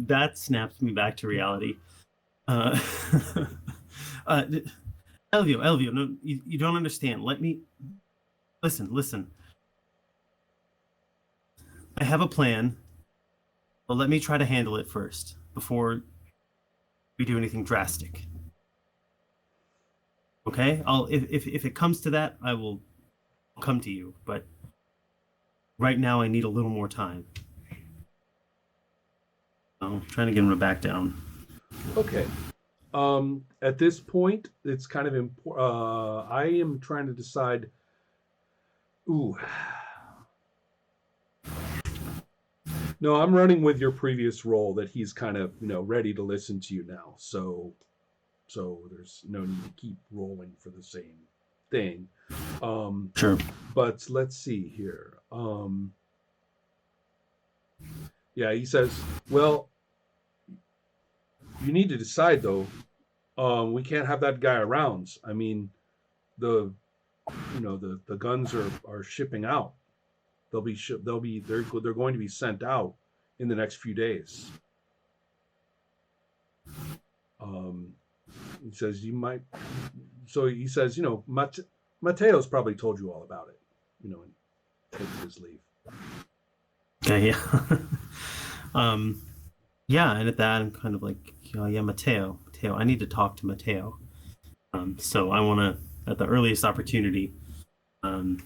That snaps me back to reality. Uh, uh, Elvio, no, you don't understand. Let me listen. I have a plan, but let me try to handle it first before we do anything drastic. Okay? If it comes to that, I will come to you. But right now, I need a little more time. I'm trying to get him to back down. Okay. At this point, it's kind of important. I am trying to decide. Ooh, no, I'm running with your previous role that he's kind of ready to listen to you now. So there's no need to keep rolling for the same thing. Um, Sure. but let's see here. Yeah, he says, well, you need to decide though. We can't have that guy around. I mean, the the guns are shipping out. They're going to be sent out in the next few days. Um, he says you might. So he says, Mateo's probably told you all about it. And takes his leave. Okay, yeah. um, yeah, and at that, I'm kind of like, yeah, Mateo, I need to talk to Mateo. So I want to, at the earliest opportunity, um,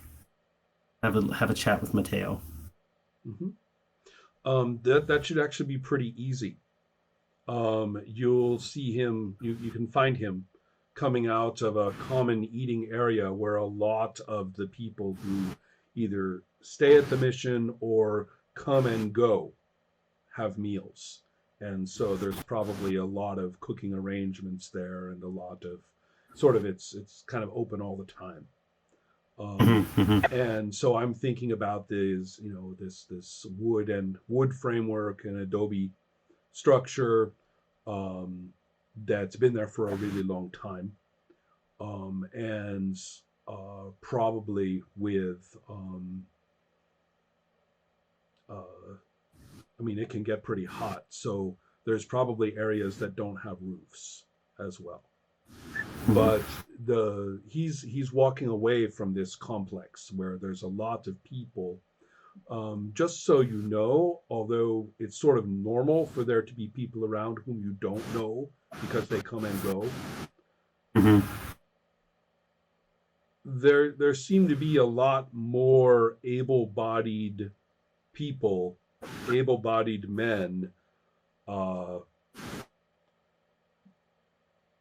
have a chat with Mateo. Mm-hmm. That should actually be pretty easy. You'll see him. You can find him coming out of a common eating area where a lot of the people who either stay at the mission or come and go have meals. And so there's probably a lot of cooking arrangements there and a lot of sort of it's kind of open all the time. Um, and so I'm thinking about this wood framework and Adobe structure um, that's been there for a really long time, and probably with uh, I mean, it can get pretty hot, so there's probably areas that don't have roofs as well. But the he's walking away from this complex where there's a lot of people. Just so you know, although it's sort of normal for there to be people around whom you don't know because they come and go, there seem to be a lot more able-bodied people, able-bodied men, uh,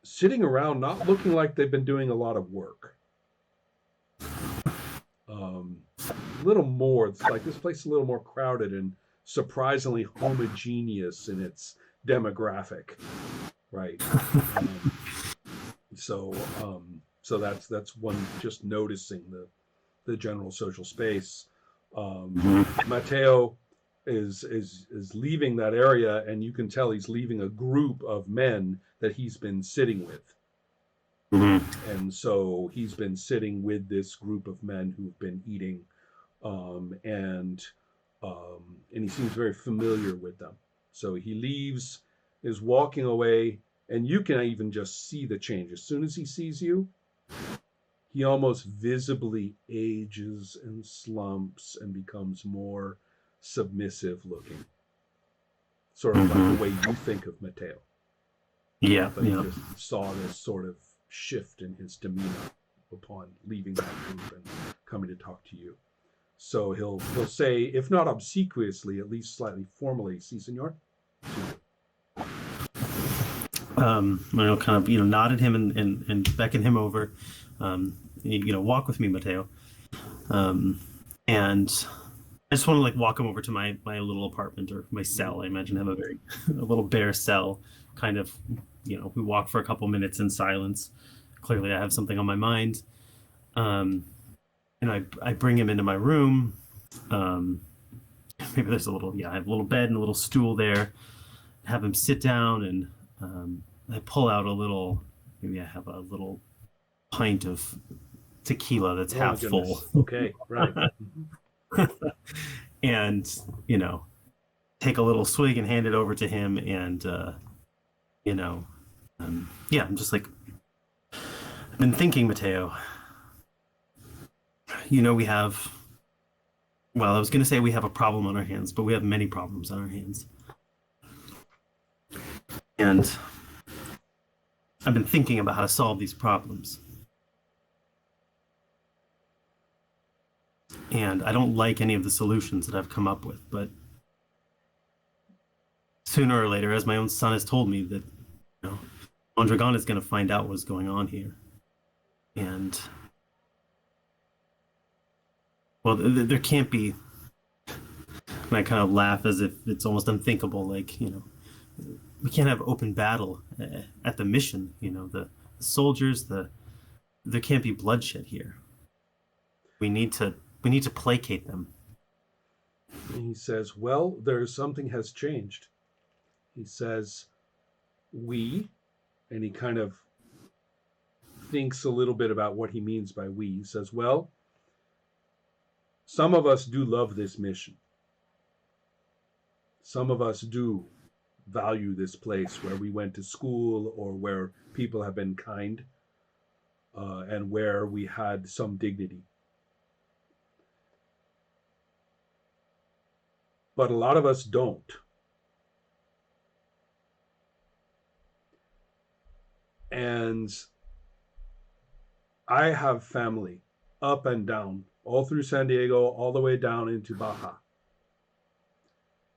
sitting around not looking like they've been doing a lot of work. A little more. It's like this place is a little more crowded and surprisingly homogeneous in its demographic, right? Um, so, so that's one just noticing the general social space. Mateo is leaving that area, and you can tell he's leaving a group of men that he's been sitting with. And so he's been sitting with this group of men who've been eating, um, and and he seems very familiar with them. So he leaves, is walking away, and you can even just see the change. As soon as he sees you, he almost visibly ages and slumps and becomes more submissive looking, sort of like the way you think of Mateo. Yeah, But he yeah. just saw this sort of shift in his demeanor upon leaving that group and coming to talk to you. So he'll say, if not obsequiously, at least slightly formally, "Si, senor." Kind of, nod at him and beckon him over. Walk with me, Mateo. And I just want to like walk him over to my little apartment or my cell. I imagine I have a little bare cell. Kind of, we walk for a couple minutes in silence. Clearly, I have something on my mind. And I bring him into my room. Maybe there's I have a little bed and a little stool there. Have him sit down and I pull out maybe I have a little pint of tequila that's Oh my half full. goodness. Okay, right. And, take a little swig and hand it over to him, and you know, yeah, I'm just like, I've been thinking, Mateo. We have. Well, I was going to say we have a problem on our hands, but we have many problems on our hands. And I've been thinking about how to solve these problems. And I don't like any of the solutions that I've come up with, but sooner or later, as my own son has told me, that Mondragon is going to find out what's going on here. And well, there can't be. And I kind of laugh as if it's almost unthinkable. Like, we can't have open battle at the mission. The soldiers, there can't be bloodshed here. We need to placate them. And he says, well, something has changed. He says, and he kind of thinks a little bit about what he means by we. He says, well, some of us do love this mission. Some of us do value this place where we went to school, or where people have been kind, and where we had some dignity. But a lot of us don't. And I have family up and down, all through San Diego, all the way down into Baja.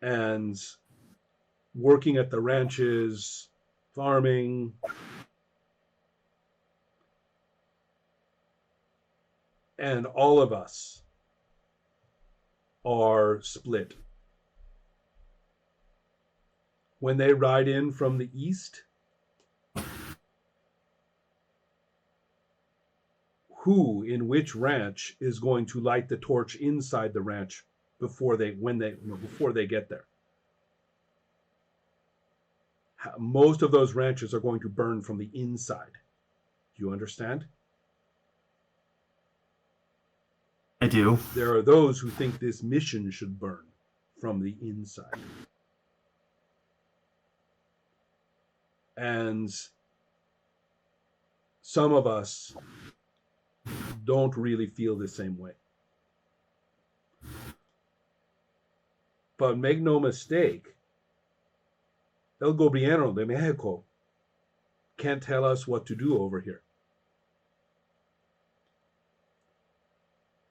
And working at the ranches, farming. And all of us are split. When they ride in from the east, who in which ranch is going to light the torch inside the ranch before they get there? Most of those ranches are going to burn from the inside. Do you understand? I do. There are those who think this mission should burn from the inside. And some of us don't really feel the same way. But make no mistake, El Gobierno de Mexico can't tell us what to do over here.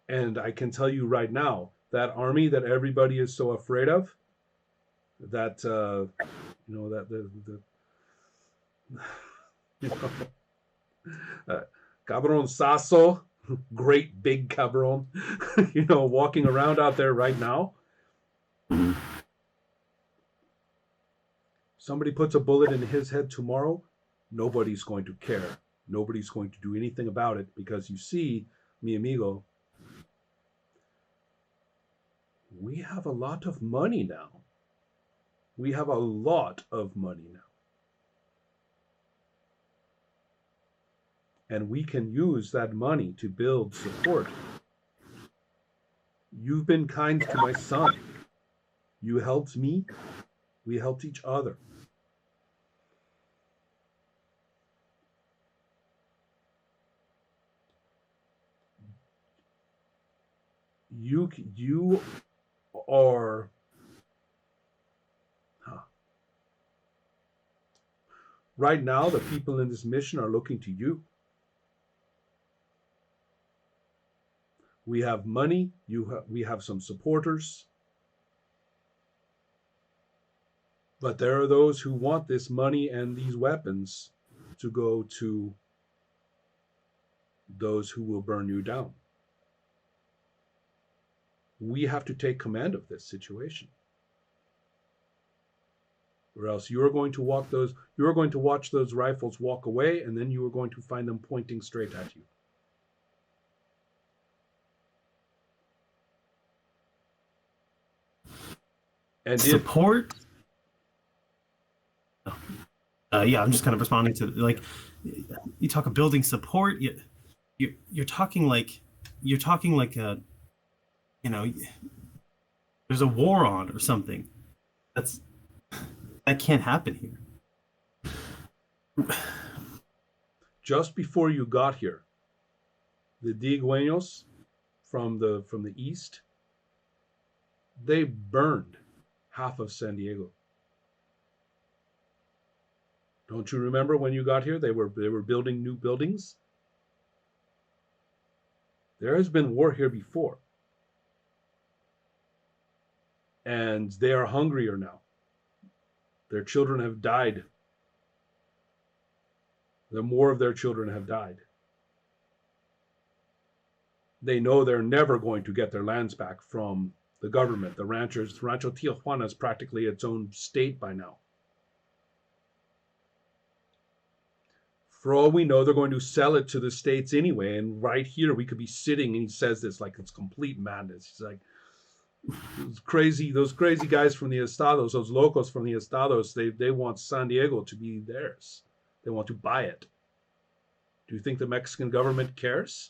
And I can tell you right now, that army that everybody is so afraid of, that Cabron Sasso, great big cabron, walking around out there right now. Somebody puts a bullet in his head tomorrow, nobody's going to care. Nobody's going to do anything about it, because you see, mi amigo, we have a lot of money now. We have a lot of money now. And we can use that money to build support. You've been kind to my son. You helped me. We helped each other. You are... Right now, the people in this mission are looking to you. We have money. We have some supporters. But there are those who want this money and these weapons to go to those who will burn you down. We have to take command of this situation. Or else you are going to watch those rifles walk away, and then you are going to find them pointing straight at you. And support? Yeah, I'm just kind of responding to, like, you talk of building support. You're talking like a, there's a war on or something. That's that can't happen here. Just before you got here, the Diegueños from the east, they burned half of San Diego. Don't you remember when you got here? They were building new buildings. There has been war here before, and they are hungrier now. Their children have died. The more of their children have died. They know they're never going to get their lands back from the government. The ranchers, Rancho Tijuana is practically its own state by now. For all we know, they're going to sell it to the states anyway. And right here, we could be sitting, and he says this like it's complete madness. He's like, those crazy guys from the estados, those locals from the estados, they want San Diego to be theirs. They want to buy it. Do you think the Mexican government cares?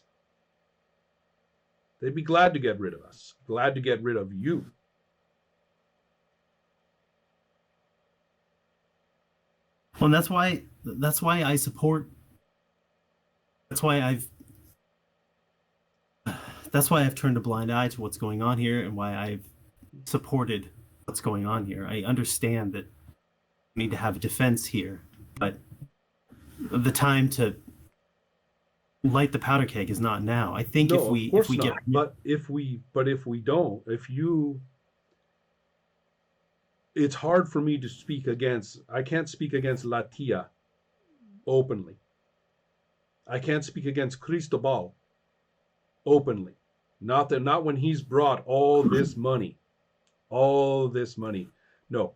They'd be glad to get rid of us, glad to get rid of you. Well, and that's why I support. That's why I've turned a blind eye to what's going on here, and why I've supported what's going on here. I understand that we need to have a defense here, but the time to light the powder keg is not now. I think No, if of course we not. get But if we don't, if you, it's hard for me to speak against. I can't speak against La Tia openly. I can't speak against Cristobal openly. Not when he's brought all this money, all this money. No,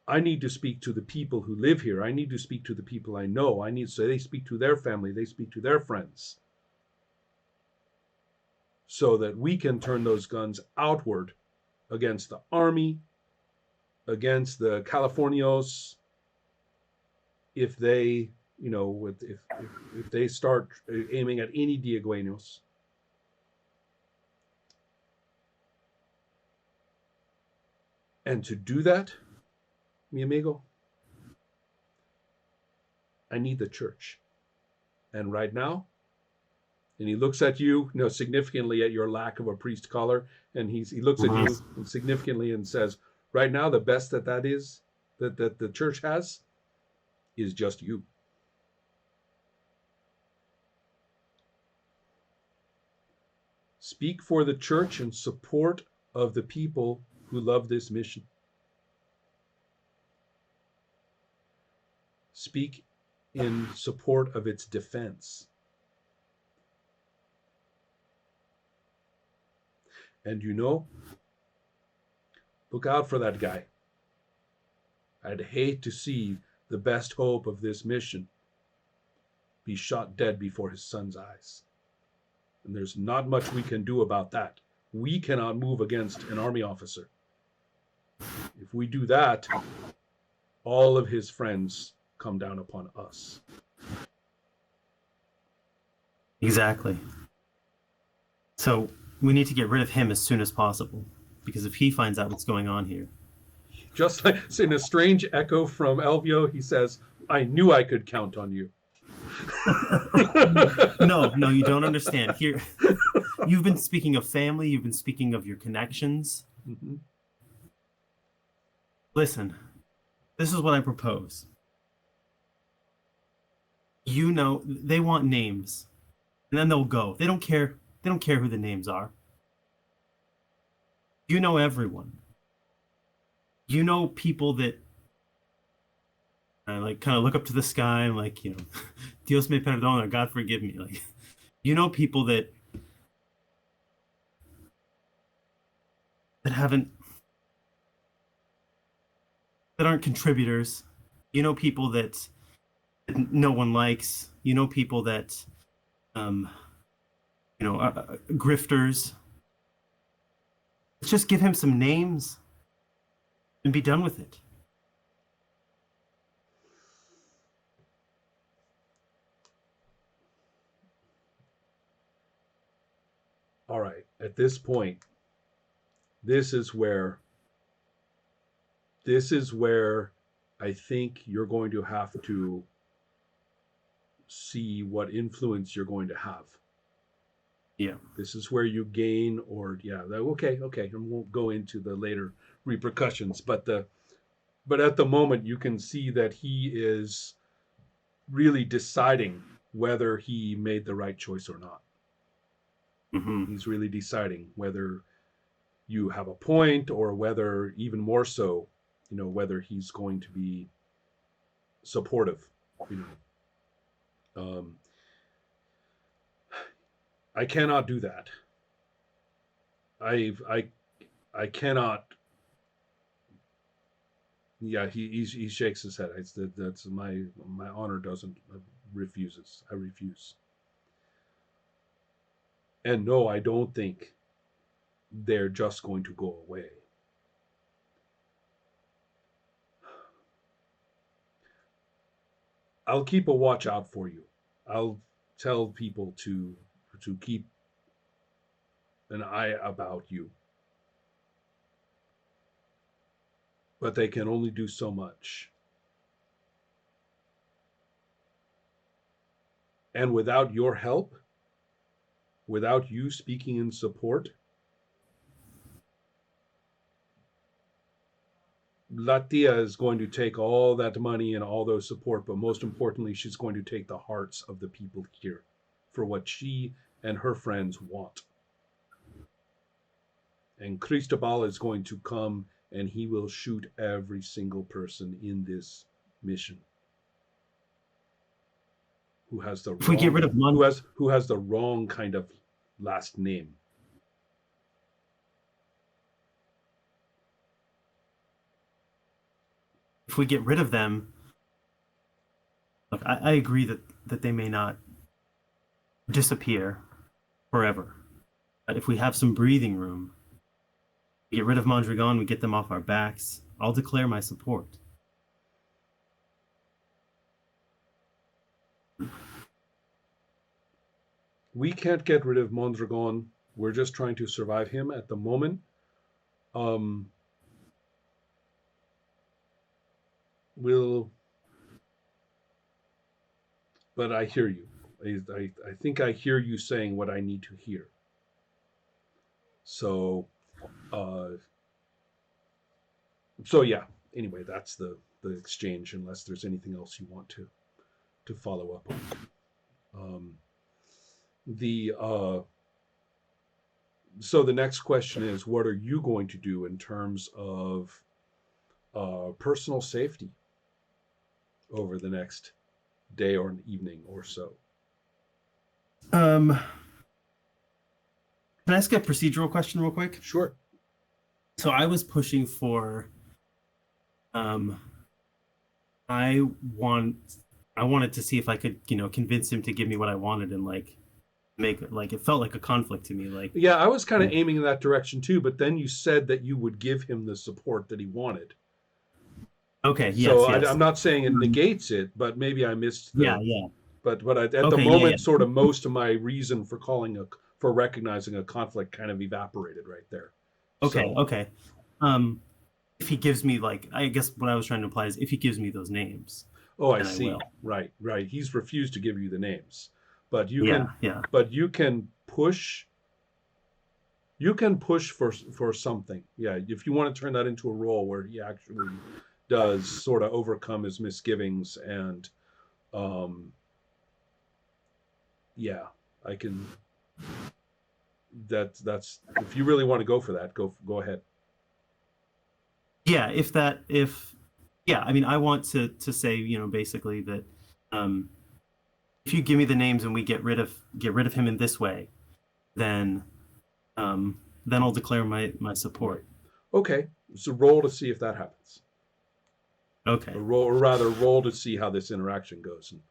I need to speak to the people who live here. I need to speak to the people I know. So they speak to their family. They speak to their friends, so that we can turn those guns outward against the army, against the Californios, if they, if they start aiming at any Diegueños. And to do that, mi amigo, I need the church. And right now, and he looks at you, significantly at your lack of a priest collar, and he looks at you significantly and says, right now, the best that is, that the church has, is just you. Speak for the church in support of the people who love this mission. Speak in support of its defense. And look out for that guy. I'd hate to see the best hope of this mission be shot dead before his son's eyes. And there's not much we can do about that. We cannot move against an army officer. If we do that, all of his friends come down upon us. Exactly. So we need to get rid of him as soon as possible, because if he finds out what's going on here. Just like in a strange echo from Elvio, he says, I knew I could count on you. No, you don't understand. Here, you've been speaking of family, you've been speaking of your connections. Mm-hmm. Listen, this is what I propose. They want names, and then they'll go. They don't care who the names are. You know everyone. You know people that I kind of look up to the sky and Dios me perdona, God forgive me. You know people that aren't contributors. You know people that no one likes. You know people that are grifters. Let's just give him some names and be done with it. All right, at this point, this is where this is where I think you're going to have to see what influence you're going to have. Yeah. This is where you gain, or okay, and won't go into the later repercussions, but at the moment you can see that he is really deciding whether he made the right choice or not. Hmm. He's really deciding whether you have a point, or whether, even more so, whether he's going to be supportive. You know, I cannot do that. I cannot. Yeah, he shakes his head. That's my honor doesn't refuses. I refuse. And no, I don't think they're just going to go away. I'll keep a watch out for you. I'll tell people to keep an eye about you. But they can only do so much. And without your help, without you speaking in support, Latia is going to take all that money and all those support, but most importantly, she's going to take the hearts of the people here for what she and her friends want. And Cristobal is going to come, and he will shoot every single person in this mission who has the If we get rid of who has the wrong kind of last name. if we get rid of them, look, I agree that they may not disappear forever. But if we have some breathing room, we get rid of Mondragon, we get them off our backs, I'll declare my support. We can't get rid of Mondragon. We're just trying to survive him at the moment. But I hear you. I think I hear you saying what I need to hear. So yeah. Anyway, that's the exchange. Unless there's anything else you want to follow up on. So the next question is, what are you going to do in terms of personal safety over the next day or an evening or so? Can I ask a procedural question real quick? Sure. So I was pushing for I wanted to see if I could, convince him to give me what I wanted, and make it felt like a conflict to me. Yeah, I was kind of aiming in that direction too, but then you said that you would give him the support that he wanted. Okay, yes, so yes. I'm not saying it negates it, but maybe I missed yeah. But at the moment, sort of most of my reason for recognizing a conflict kind of evaporated right there. Okay. If he gives me, I guess what I was trying to imply is if he gives me those names. Oh, I see. Right. He's refused to give you the names, but you can push. You can push for something. Yeah, if you want to turn that into a role where he actually does sort of overcome his misgivings, and I can. That's if you really want to go for that, go ahead. Yeah, I mean, I want to say, basically that if you give me the names and we get rid of him in this way, then I'll declare my support. Okay, so roll to see if that happens. Okay. Or roll to see how this interaction goes, and